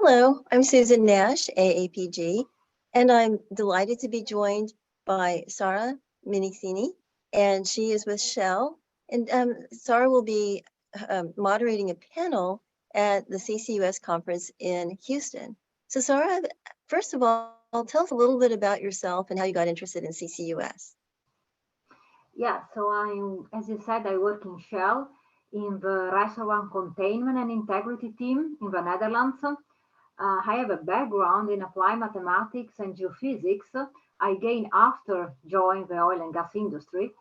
Hello, I'm Susan Nash, AAPG, and I'm delighted to be joined by Sarah Minicini, and she is with Shell. And Sarah will be moderating a panel at the CCUS conference in Houston. So Sarah, first of all, tell us a little bit about yourself and how you got interested in CCUS. Yeah, so as you said, I work in Shell in the reservoir containment and integrity team in the Netherlands. I have a background in applied mathematics and geophysics I gained after joining the oil and gas industry.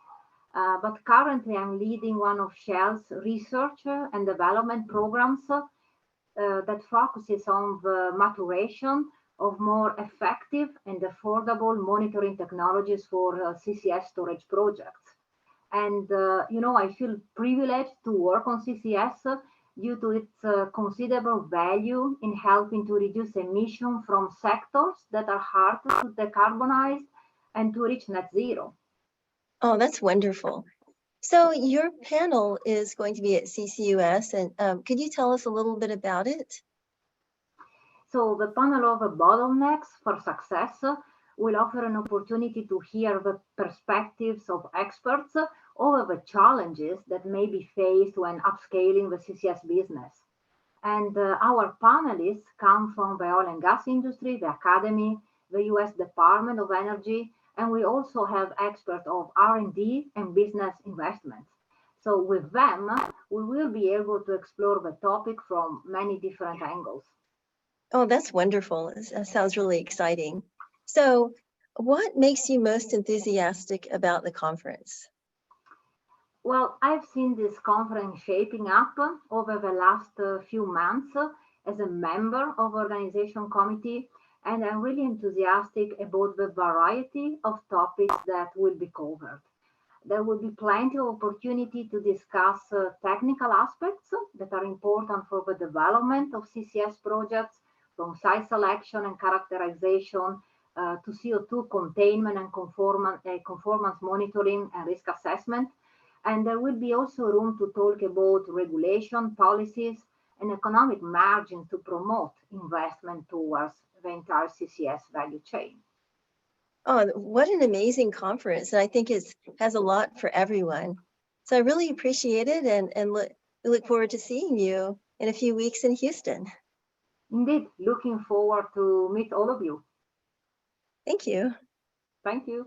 But currently, I'm leading one of Shell's research and development programs that focuses on the maturation of more effective and affordable monitoring technologies for CCS storage projects. And, I feel privileged to work on CCS due to its considerable value in helping to reduce emission from sectors that are hard to decarbonize and to reach net zero. Oh, that's wonderful. So your panel is going to be at CCUS, and could you tell us a little bit about it? So the panel of bottlenecks for success will offer an opportunity to hear the perspectives of experts over the challenges that may be faced when upscaling the CCS business. And our panelists come from the oil and gas industry, the academy, the US Department of Energy, and we also have experts of R&D and business investments. So with them, we will be able to explore the topic from many different angles. Oh, that's wonderful. That sounds really exciting. So, what makes you most enthusiastic about the conference? Well, I've seen this conference shaping up over the last few months as a member of organization committee, and I'm really enthusiastic about the variety of topics that will be covered. There will be plenty of opportunity to discuss technical aspects that are important for the development of CCS projects, from site selection and characterization to CO2 containment and conformance monitoring and risk assessment. And there will be also room to talk about regulation, policies, and economic margin to promote investment towards the entire CCS value chain. Oh, what an amazing conference. And I think it has a lot for everyone. So I really appreciate it and we look forward to seeing you in a few weeks in Houston. Indeed, looking forward to meet all of you. Thank you. Thank you.